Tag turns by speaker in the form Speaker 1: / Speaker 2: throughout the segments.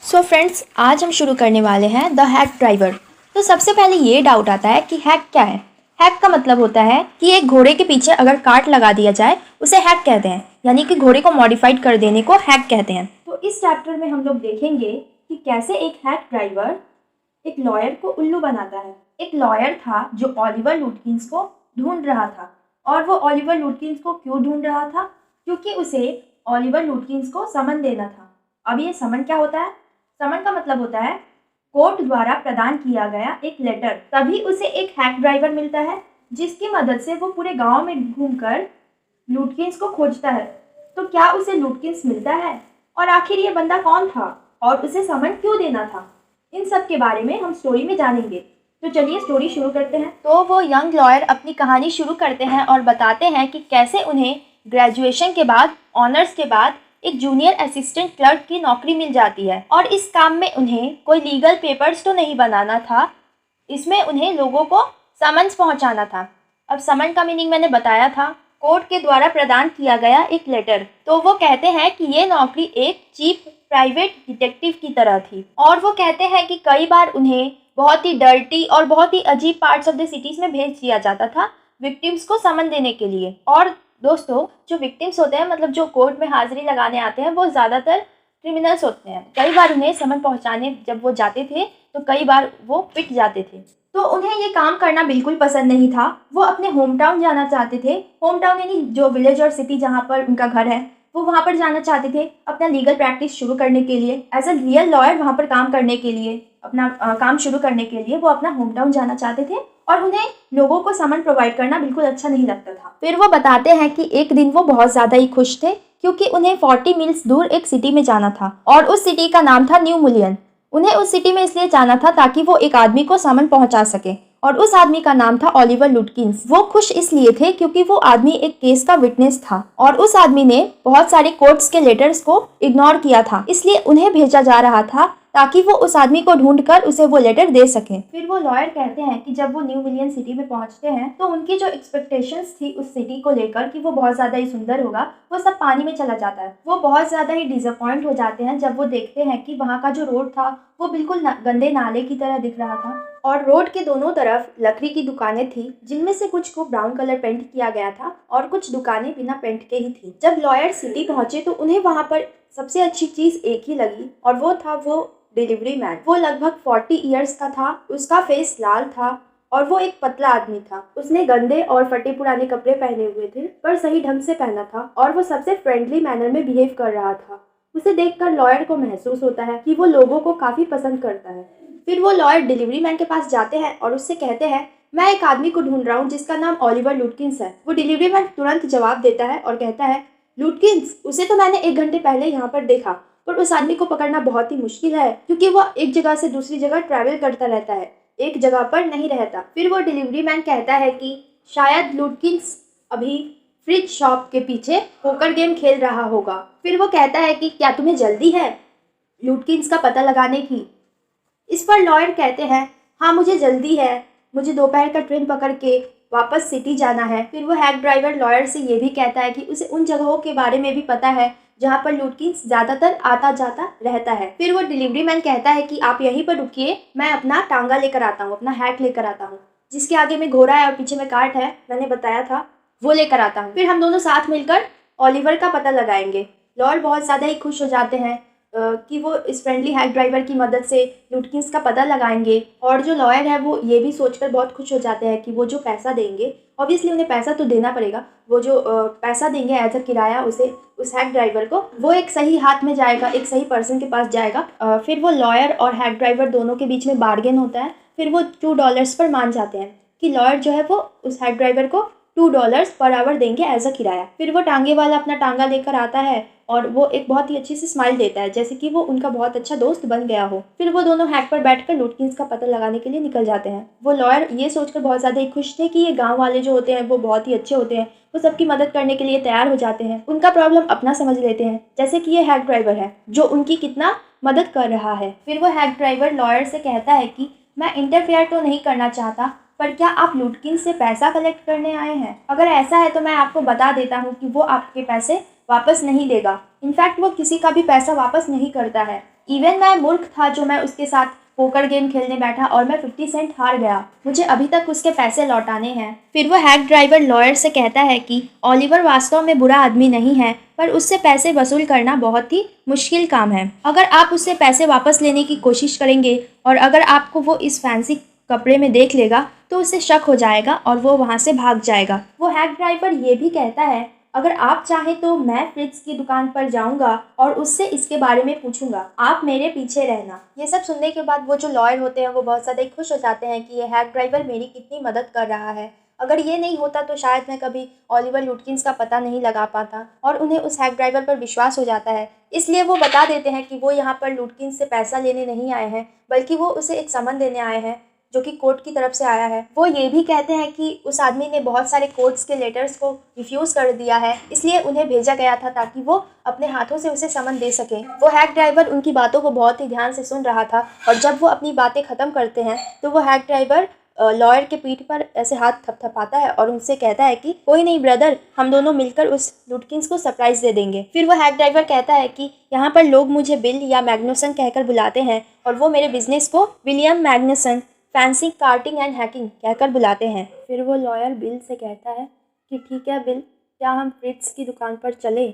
Speaker 1: So friends, आज हम शुरू करने वाले हैं द हैक ड्राइवर। तो सबसे पहले ये डाउट आता है कि हैक क्या है। हैक का मतलब होता है कि एक घोड़े के पीछे अगर कार्ट लगा दिया जाए उसे हैक कहते हैं, यानी कि घोड़े को मॉडिफाइड कर देने को हैक कहते हैं। तो इस चैप्टर में हम लोग देखेंगे कि कैसे एक हैक ड्राइवर एक लॉयर को उल्लू बनाता है। एक लॉयर था जो ओलिवर लुटकिंस को ढूंढ रहा था, और वो ओलिवर लुटकिंस को क्यों ढूंढ रहा था? क्योंकि उसे ओलिवर लुटकिंस को समन देना था। अब ये समन क्या होता है? समन का मतलब होता है कोर्ट द्वारा प्रदान किया गया एक लेटर। तभी उसे एक हैक ड्राइवर मिलता है जिसकी मदद से वो पूरे गांव में घूमकर लुटकिंस को खोजता है। तो क्या उसे लुटकिंस मिलता है? और आखिर ये बंदा कौन था और उसे समन क्यों देना था? इन सब के बारे में हम स्टोरी में जानेंगे। तो चलिए स्टोरी शुरू करते हैं। तो वो यंग लॉयर अपनी कहानी शुरू करते हैं और बताते हैं कि कैसे उन्हें ग्रेजुएशन के बाद, ऑनर्स के बाद एक जूनियर असिस्टेंट क्लर्क की नौकरी मिल जाती है। और इस काम में उन्हें कोई लीगल पेपर्स तो नहीं बनाना था, इसमें उन्हें लोगों को समन्स पहुंचाना था। अब समन का मीनिंग मैंने बताया था, कोर्ट के द्वारा प्रदान किया गया एक लेटर। तो वो कहते हैं कि ये नौकरी एक चीप प्राइवेट डिटेक्टिव की तरह थी, और वो कहते हैं कि कई बार उन्हें बहुत ही डर्टी और बहुत ही अजीब पार्ट्स ऑफ द सिटीज़ में भेज दिया जाता था विक्टिम्स को समन देने के लिए। और दोस्तों, जो विक्टिम्स होते हैं, मतलब जो कोर्ट में हाजिरी लगाने आते हैं, वो ज़्यादातर क्रिमिनल्स होते हैं। कई बार उन्हें समन पहुंचाने जब वो जाते थे तो कई बार वो पिट जाते थे। तो उन्हें ये काम करना बिल्कुल पसंद नहीं था। वो अपने होम टाउन जाना चाहते थे। होम टाउन यानी जो विलेज और सिटी जहाँ पर उनका घर है, वो वहाँ पर जाना चाहते थे अपना लीगल प्रैक्टिस शुरू करने के लिए। एज अ रियल लॉयर वहाँ पर काम करने के लिए, अपना काम शुरू करने के लिए वो अपना होम टाउन जाना चाहते थे, और उन्हें लोगों को समन प्रोवाइड करना बिल्कुल अच्छा नहीं लगता था। फिर वो बताते हैं कि एक दिन वो बहुत ज़्यादा ही खुश थे क्योंकि उन्हें 40 मील्स दूर एक सिटी में जाना था, और उस सिटी का नाम था न्यू मुलियन। उन्हें उस सिटी में इसलिए जाना था ताकि वो एक आदमी को समन पहुंचा सके, और उस आदमी का नाम था ओलिवर लुटकिंस। वो खुश इसलिए थे क्योंकि वो आदमी एक केस का विटनेस था, और उस आदमी ने बहुत सारे कोर्ट्स के लेटर्स को इग्नोर किया था, इसलिए उन्हें भेजा जा रहा था ताकि वो उस आदमी को ढूंढकर उसे वो लेटर दे सकें। फिर वो लॉयर कहते हैं कि जब वो न्यू मिलियन सिटी में पहुंचते हैं तो उनकी जो एक्सपेक्टेशंस थी उस सिटी को लेकर कि वो बहुत ज़्यादा ही सुंदर होगा, वो सब पानी में चला जाता है। वो बहुत ज़्यादा ही डिसअपॉइंट हो जाते हैं जब वो देखते हैं कि वहाँ का जो रोड था वो बिल्कुल गंदे नाले की तरह दिख रहा था, और रोड के दोनों तरफ लकड़ी की दुकानें थी जिनमें से कुछ को ब्राउन कलर पेंट किया गया था और कुछ दुकानें बिना पेंट के ही थी। जब लॉयर सिटी पहुंचे तो उन्हें वहाँ पर सबसे अच्छी चीज़ एक ही लगी, और वो था वो डिलीवरी मैन। वो लगभग 40 इयर्स का था, उसका फेस लाल था और वो एक पतला आदमी था। उसने गंदे और फटे पुराने कपड़े पहने हुए थे पर सही ढंग से पहना था, और वो सबसे फ्रेंडली मैनर में बिहेव कर रहा था। उसे देखकर लॉयर को महसूस होता है कि वो लोगों को काफ़ी पसंद करता है। फिर वो लॉयर डिलीवरी मैन के पास जाते हैं और उससे कहते हैं, मैं एक आदमी को ढूंढ रहा हूँ जिसका नाम ओलिवर लुटकिंस है। वो डिलीवरी मैन तुरंत जवाब देता है और कहता है, लुटकिंस? उसे तो मैंने 1 घंटे पहले यहाँ पर देखा, पर उस आदमी को पकड़ना बहुत ही मुश्किल है क्योंकि वो एक जगह से दूसरी जगह ट्रैवल करता रहता है, एक जगह पर नहीं रहता। फिर वो डिलीवरी मैन कहता है कि शायद लुटकिंस अभी फ्रिज शॉप के पीछे पोकर गेम खेल रहा होगा। फिर वो कहता है कि क्या तुम्हें जल्दी है लुटकिंस का पता लगाने की? इस पर लॉयर कहते हैं, हाँ मुझे जल्दी है, मुझे दोपहर का ट्रेन पकड़ के वापस सिटी जाना है। फिर वो हैक ड्राइवर लॉयर से ये भी कहता है कि उसे उन जगहों के बारे में भी पता है जहाँ पर लुटकिंस ज़्यादातर आता जाता रहता है। फिर वो डिलीवरी मैन कहता है कि आप यहीं पर रुकिए, मैं अपना टांगा लेकर आता हूँ, अपना हैक लेकर आता हूँ, जिसके आगे में घोड़ा है और पीछे में कार्ट है, मैंने बताया था, वो लेकर आता हूँ। फिर हम दोनों साथ मिलकर ओलिवर का पता लगाएंगे। लॉयर बहुत ज़्यादा ही खुश हो जाते हैं कि वो इस फ्रेंडली हैक ड्राइवर की मदद से लुटकिंस का पता लगाएंगे, और जो लॉयर है वो ये भी सोचकर बहुत खुश हो जाते हैं कि वो जो पैसा देंगे, ऑब्वियसली उन्हें पैसा तो देना पड़ेगा, वो जो पैसा देंगे एज अ किराया उसे, उस हैक ड्राइवर को, वो एक सही हाथ में जाएगा, एक सही पर्सन के पास जाएगा। फिर वो लॉयर और हैक ड्राइवर दोनों के बीच में बार्गेन होता है। फिर वो $2 पर मान जाते हैं कि लॉयर जो है वो उस हैक ड्राइवर को $2 पर आवर देंगे एज अ किराया। फिर वो टांगे वाला अपना टांगा लेकर आता है और वो एक बहुत ही अच्छी सी स्माइल देता है, जैसे कि वो उनका बहुत अच्छा दोस्त बन गया हो। फिर वो दोनों हैक पर बैठकर लुटकिंस का पता लगाने के लिए निकल जाते हैं। वो लॉयर ये सोचकर बहुत ज़्यादा ही खुश थे कि ये गांव वाले जो होते हैं वो बहुत ही अच्छे होते हैं, वो सबकी मदद करने के लिए तैयार हो जाते हैं, उनका प्रॉब्लम अपना समझ लेते हैं, जैसे कि ये हैक ड्राइवर है जो उनकी कितना मदद कर रहा है। फिर वो हैक ड्राइवर लॉयर से कहता है कि मैं इंटरफेयर तो नहीं करना चाहता, पर क्या आप लुटकिंस से पैसा कलेक्ट करने आए हैं? अगर ऐसा है तो मैं आपको बता देता हूँ कि वो आपके पैसे वापस नहीं देगा। इनफैक्ट वो किसी का भी पैसा वापस नहीं करता है। इवन मैं मूर्ख था जो मैं उसके साथ पोकर गेम खेलने बैठा और मैं 50 सेंट हार गया। मुझे अभी तक उसके पैसे लौटाने हैं। फिर वो हैक ड्राइवर लॉयर से कहता है कि ओलिवर वास्तव में बुरा आदमी नहीं है, पर उससे पैसे वसूल करना बहुत ही मुश्किल काम है। अगर आप उससे पैसे वापस लेने की कोशिश करेंगे और अगर आपको वो इस फैंसी कपड़े में देख लेगा तो उसे शक हो जाएगा और वो वहाँ से भाग जाएगा। वो हैक ड्राइवर ये भी कहता है, अगर आप चाहें तो मैं फ्रिट्ज की दुकान पर जाऊंगा और उससे इसके बारे में पूछूंगा, आप मेरे पीछे रहना। ये सब सुनने के बाद वो जो लॉयर होते हैं वो बहुत ज़्यादा खुश हो जाते हैं कि ये हैक ड्राइवर मेरी कितनी मदद कर रहा है। अगर ये नहीं होता तो शायद मैं कभी ओलिवर लुटकिंस का पता नहीं लगा पाता। और उन्हें उस हैक ड्राइवर पर विश्वास हो जाता है, इसलिए वो बता देते हैं कि वो यहाँ पर लुटकिंस से पैसा लेने नहीं आए हैं, बल्कि वो उसे एक समन देने आए हैं जो कि कोर्ट की तरफ से आया है। वो ये भी कहते हैं कि उस आदमी ने बहुत सारे कोर्ट्स के लेटर्स को रिफ्यूज़ कर दिया है, इसलिए उन्हें भेजा गया था ताकि वो अपने हाथों से उसे समन दे सकें। वो हैक ड्राइवर उनकी बातों को बहुत ही ध्यान से सुन रहा था और जब वो अपनी बातें ख़त्म करते हैं तो वो हैक ड्राइवर लॉयर के पीठ पर ऐसे हाथ थपथपाता है और उनसे कहता है कि कोई नहीं ब्रदर, हम दोनों मिलकर उस लुटकिंस को सरप्राइज़ दे देंगे। फिर वो हैक ड्राइवर कहता है कि यहाँ पर लोग मुझे बिल या मैग्नुसन कहकर बुलाते हैं और वो मेरे बिजनेस को William Magnuson fancy carting and hacking कहकर बुलाते हैं। फिर वो लॉयर बिल से कहता है कि ठीक है बिल, क्या हम फ्रिट्ज की दुकान पर चले?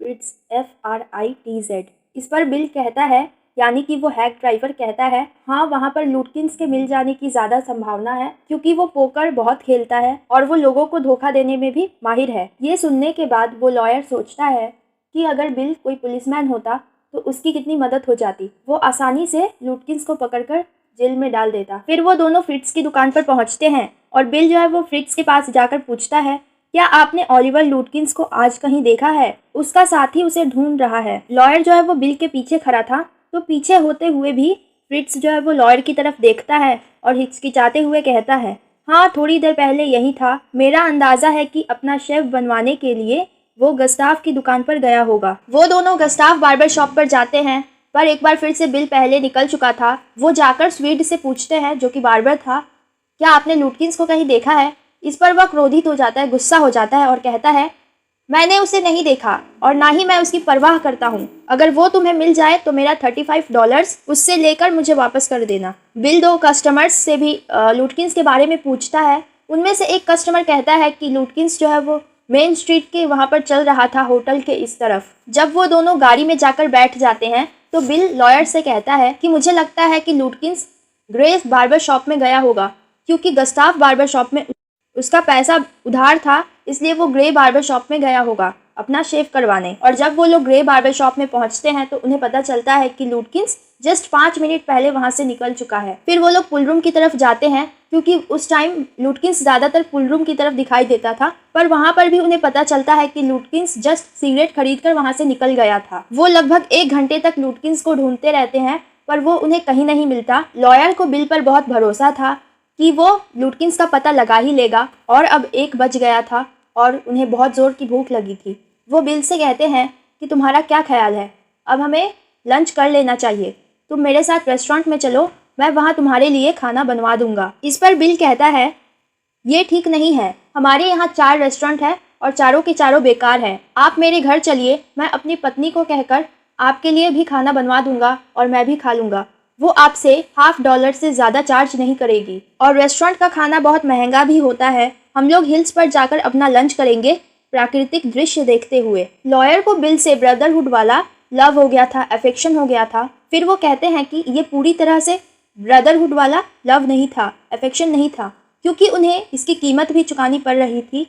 Speaker 1: Fritz FRITZ। इस पर बिल कहता है, यानी कि वो हैक ड्राइवर कहता है, हाँ वहाँ पर लुटकिंस के मिल जाने की ज़्यादा संभावना है क्योंकि वो पोकर बहुत खेलता है और वो लोगों को धोखा देने में भी माहिर है। ये सुनने के बाद वो लॉयर सोचता है कि अगर बिल कोई पुलिसमैन होता तो उसकी कितनी मदद हो जाती। वो आसानी से लुटकिंस को पकड़कर जेल में डाल देता। फिर वो दोनों फ्रिट्ज की दुकान पर पहुंचते हैं और बिल जो है वो फ्रिट्ज के पास जाकर पूछता है, क्या आपने ओलिवर लुटकिंस को आज कहीं देखा है? उसका साथी उसे ढूंढ रहा है। लॉयर जो है वो बिल के पीछे खड़ा था, तो पीछे होते हुए भी फ्रिट्ज जो है वो लॉयर की तरफ देखता है और हिचकिचाते हुए कहता है, हाँ थोड़ी देर पहले यही था। मेरा अंदाज़ा है कि अपना शेफ बनवाने के लिए वो गस्ताव की दुकान पर गया होगा। वो दोनों गस्ताव बार्बर शॉप पर जाते हैं, पर एक बार फिर से बिल पहले निकल चुका था। वो जाकर स्वीड से पूछते हैं जो कि बार्बर था, क्या आपने लुटकिंस को कहीं देखा है? इस पर वह क्रोधित हो जाता है, गुस्सा हो जाता है और कहता है, मैंने उसे नहीं देखा और ना ही मैं उसकी परवाह करता हूँ। अगर वो तुम्हें मिल जाए तो मेरा $35 उससे लेकर मुझे वापस कर देना। बिल दो कस्टमर्स से भी लुटकिंस के बारे में पूछता है। उनमें से एक कस्टमर कहता है कि लुटकिंस जो है वो मेन स्ट्रीट के वहाँ पर चल रहा था, होटल के इस तरफ। जब वो दोनों गाड़ी में जाकर बैठ जाते हैं तो बिल लॉयर से कहता है कि मुझे लगता है कि लुटकिंस ग्रेस बार्बर शॉप में गया होगा क्योंकि गस्ताव बार्बर शॉप में उसका पैसा उधार था, इसलिए वो ग्रे बार्बर शॉप में गया होगा अपना शेव करवाने। और जब वो लोग ग्रे बार्बर शॉप में पहुंचते हैं तो उन्हें पता चलता है कि लुटकिंस जस्ट 5 मिनट पहले वहां से निकल चुका है। फिर वो लोग पुल रूम की तरफ जाते हैं क्योंकि उस टाइम लुटकिंस ज़्यादातर पुल रूम की तरफ दिखाई देता था, पर वहाँ पर भी उन्हें पता चलता है कि लुटकिंस जस्ट सिगरेट खरीद कर वहाँ से निकल गया था। वो लगभग 1 घंटे तक लुटकिंस को ढूंढते रहते हैं पर वो उन्हें कहीं नहीं मिलता। लॉयर को बिल पर बहुत भरोसा था कि वो लुटकिंस का पता लगा ही लेगा और अब 1 बज गया था और उन्हें बहुत ज़ोर की भूख लगी थी। वो बिल से कहते हैं कि तुम्हारा क्या ख्याल है, अब हमें लंच कर लेना चाहिए, तुम मेरे साथ रेस्टोरेंट में चलो, मैं वहाँ तुम्हारे लिए खाना बनवा दूंगा। इस पर बिल कहता है, ये ठीक नहीं है, हमारे यहाँ 4 रेस्टोरेंट है और चारों के चारों बेकार हैं। आप मेरे घर चलिए, मैं अपनी पत्नी को कहकर आपके लिए भी खाना बनवा दूंगा और मैं भी खा लूँगा। वो आपसे $50 से ज़्यादा चार्ज नहीं करेगी और रेस्टोरेंट का खाना बहुत महंगा भी होता है। हम लोग हिल्स पर जाकर अपना लंच करेंगे प्राकृतिक दृश्य देखते हुए। लॉयर को बिल से ब्रदरहुड वाला लव हो गया था, अफेक्शन हो गया था। फिर वो कहते हैं कि ये पूरी तरह से ब्रदरहुड वाला लव नहीं था, अफेक्शन नहीं था, क्योंकि उन्हें इसकी कीमत भी चुकानी पड़ रही थी।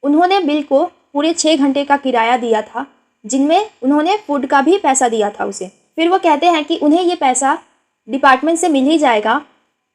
Speaker 1: उन्होंने बिल को पूरे 6 घंटे का किराया दिया था, जिनमें उन्होंने फूड का भी पैसा दिया था उसे। फिर वो कहते हैं कि उन्हें ये पैसा डिपार्टमेंट से मिल ही जाएगा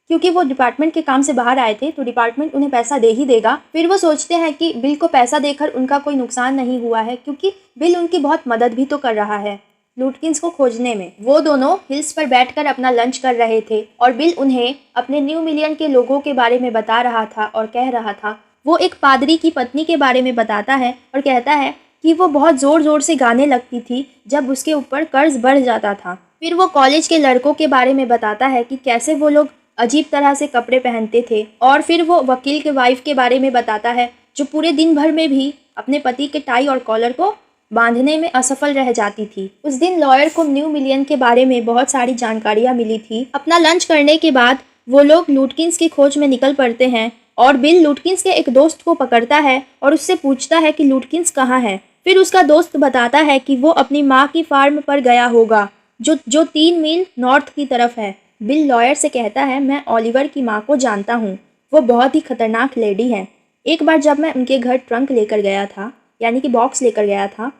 Speaker 1: क्योंकि वो डिपार्टमेंट के काम से बाहर आए थे, तो डिपार्टमेंट उन्हें पैसा दे ही देगा। फिर वो सोचते हैं कि बिल को पैसा देकर उनका कोई नुकसान नहीं हुआ है क्योंकि बिल उनकी बहुत मदद भी तो कर रहा है लुटकिंस को खोजने में। वो दोनों हिल्स पर बैठकर अपना लंच कर रहे थे और बिल उन्हें अपने न्यू मिलियन के लोगों के बारे में बता रहा था और कह रहा था। वो एक पादरी की पत्नी के बारे में बताता है और कहता है कि वो बहुत ज़ोर ज़ोर से गाने लगती थी जब उसके ऊपर कर्ज बढ़ जाता था। फिर वो कॉलेज के लड़कों के बारे में बताता है कि कैसे वो लोग अजीब तरह से कपड़े पहनते थे। और फिर वो वकील के वाइफ के बारे में बताता है जो पूरे दिन भर में भी अपने पति के टाई और कॉलर को बांधने में असफल रह जाती थी। उस दिन लॉयर को न्यू मिलियन के बारे में बहुत सारी जानकारियाँ मिली थी। अपना लंच करने के बाद वो लोग लुटकिंस की खोज में निकल पड़ते हैं और बिल लुटकिंस के एक दोस्त को पकड़ता है और उससे पूछता है कि लुटकिंस कहाँ है। फिर उसका दोस्त बताता है कि वो अपनी माँ की फार्म पर गया होगा जो 3 मील नॉर्थ की तरफ है। बिल लॉयर से कहता है, मैं ओलिवर की माँ को जानता हूँ, वो बहुत ही खतरनाक लेडी है। एक बार जब मैं उनके घर ट्रंक लेकर गया था, यानी कि बॉक्स लेकर गया था,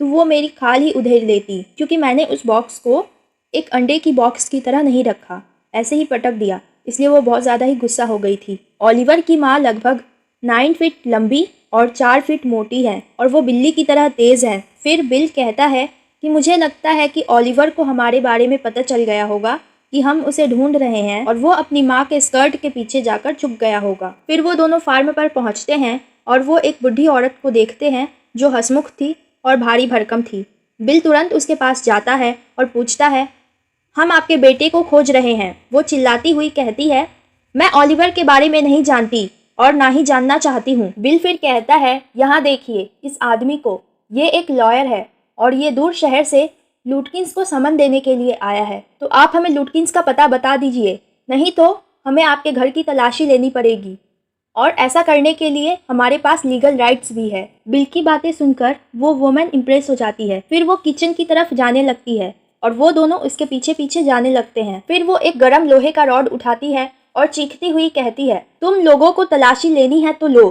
Speaker 1: तो वो मेरी खाल ही उधेड़ लेती, क्योंकि मैंने उस बॉक्स को एक अंडे की बॉक्स की तरह नहीं रखा, ऐसे ही पटक दिया, इसलिए वो बहुत ज़्यादा ही गुस्सा हो गई थी। ओलिवर की माँ लगभग 9 फीट लंबी और 4 फीट मोटी है और वो बिल्ली की तरह तेज़ है। फिर बिल कहता है कि मुझे लगता है कि ओलिवर को हमारे बारे में पता चल गया होगा कि हम उसे ढूंढ रहे हैं और वो अपनी माँ के स्कर्ट के पीछे जाकर छुप गया होगा। फिर वो दोनों फार्म पर पहुँचते हैं और वो एक बुढ़ी औरत को देखते हैं जो हंसमुख थी और भारी भरकम थी। बिल तुरंत उसके पास जाता है और पूछता है, हम आपके बेटे को खोज रहे हैं। वो चिल्लाती हुई कहती है, मैं ओलिवर के बारे में नहीं जानती और ना ही जानना चाहती हूँ। बिल फिर कहता है, यहाँ देखिए इस आदमी को, ये एक लॉयर है और ये दूर शहर से लुटकिंस को समन देने के लिए आया है, तो आप हमें लुटकिंस का पता बता दीजिए, नहीं तो हमें आपके घर की तलाशी लेनी पड़ेगी और ऐसा करने के लिए हमारे पास लीगल राइट्स भी है। बिल की बातें सुनकर वो वुमन इम्प्रेस हो जाती है। फिर वो किचन की तरफ जाने लगती है और वो दोनों उसके पीछे पीछे जाने लगते हैं। फिर वो एक गर्म लोहे का रॉड उठाती है और चीखती हुई कहती है, तुम लोगों को तलाशी लेनी है तो लो,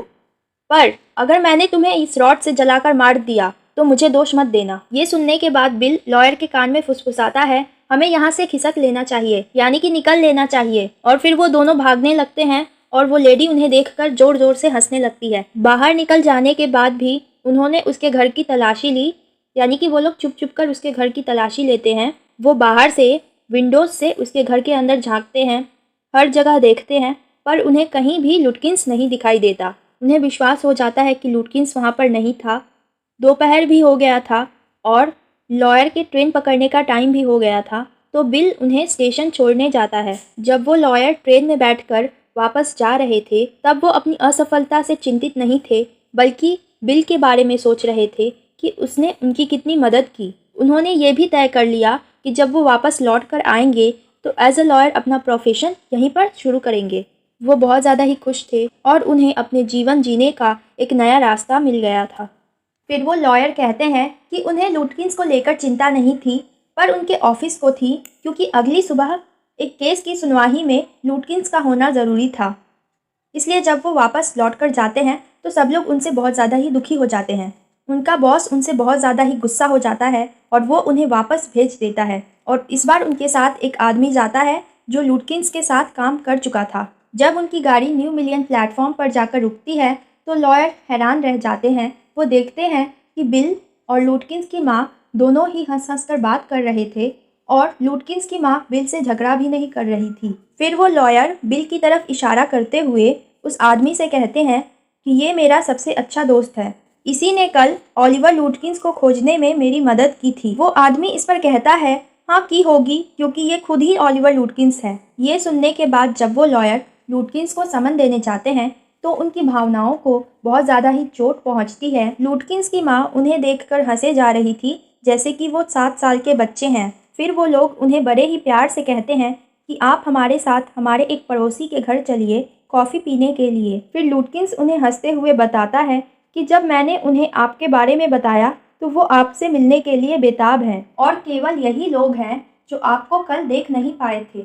Speaker 1: पर अगर मैंने तुम्हें इस रॉड से जलाकर मार दिया तो मुझे दोष मत देना। ये सुनने के बाद बिल लॉयर के कान में फुसफुसाता है, हमें यहाँ से खिसक लेना चाहिए, यानी कि निकल लेना चाहिए। और फिर वो दोनों भागने लगते हैं और वो लेडी उन्हें देखकर जोर जोर से हंसने लगती है। बाहर निकल जाने के बाद भी उन्होंने उसके घर की तलाशी ली, यानी कि वो लोग चुप चुप कर उसके घर की तलाशी लेते हैं। वो बाहर से विंडोज से उसके घर के अंदर झांकते हैं, हर जगह देखते हैं, पर उन्हें कहीं भी लुटकिंस नहीं दिखाई देता। उन्हें विश्वास हो जाता है कि लुटकिंस वहाँ पर नहीं था। दोपहर भी हो गया था और लॉयर के ट्रेन पकड़ने का टाइम भी हो गया था, तो बिल उन्हें स्टेशन छोड़ने जाता है। जब वो लॉयर ट्रेन में बैठकर वापस जा रहे थे, तब वो अपनी असफलता से चिंतित नहीं थे, बल्कि बिल के बारे में सोच रहे थे कि उसने उनकी कितनी मदद की। उन्होंने ये भी तय कर लिया कि जब वो वापस लौट कर आएंगे तो एज अ लॉयर अपना प्रोफेशन यहीं पर शुरू करेंगे। वो बहुत ज़्यादा ही खुश थे और उन्हें अपने जीवन जीने का एक नया रास्ता मिल गया था। फिर वो लॉयर कहते हैं कि उन्हें लुटकिंस को लेकर चिंता नहीं थी, पर उनके ऑफिस को थी, क्योंकि अगली सुबह एक केस की सुनवाई में लुटकिंस का होना ज़रूरी था। इसलिए जब वो वापस लौट कर जाते हैं तो सब लोग उनसे बहुत ज़्यादा ही दुखी हो जाते हैं। उनका बॉस उनसे बहुत ज़्यादा ही गुस्सा हो जाता है और वो उन्हें वापस भेज देता है। और इस बार उनके साथ एक आदमी जाता है जो लुटकिंस के साथ काम कर चुका था। जब उनकी गाड़ी न्यू मिलियन प्लेटफॉर्म पर जाकर रुकती है तो लॉयर हैरान रह जाते हैं। वो देखते हैं कि बिल और लुटकिंस की माँ दोनों ही हंस हंस कर बात कर रहे थे और लुटकिंस की माँ बिल से झगड़ा भी नहीं कर रही थी। फिर वो लॉयर बिल की तरफ इशारा करते हुए उस आदमी से कहते हैं कि ये मेरा सबसे अच्छा दोस्त है, इसी ने कल ओलिवर लुटकिंस को खोजने में मेरी मदद की थी। वो आदमी इस पर कहता है, हाँ की होगी, क्योंकि ये खुद ही ओलिवर लुटकिंस है। ये सुनने के बाद जब वो लॉयर लुटकिंस को समन देने जाते हैं तो उनकी भावनाओं को बहुत ज़्यादा ही चोट पहुंचती है। लुटकिंस की माँ उन्हें देखकर हंसे जा रही थी जैसे कि वो 7 साल के बच्चे हैं। फिर वो लोग उन्हें बड़े ही प्यार से कहते हैं कि आप हमारे साथ हमारे एक पड़ोसी के घर चलिए कॉफ़ी पीने के लिए। फिर लुटकिंस उन्हें हंसते हुए बताता है कि जब मैंने उन्हें आपके बारे में बताया तो वो आपसे मिलने के लिए बेताब हैं और केवल यही लोग हैं जो आपको कल देख नहीं पाए थे।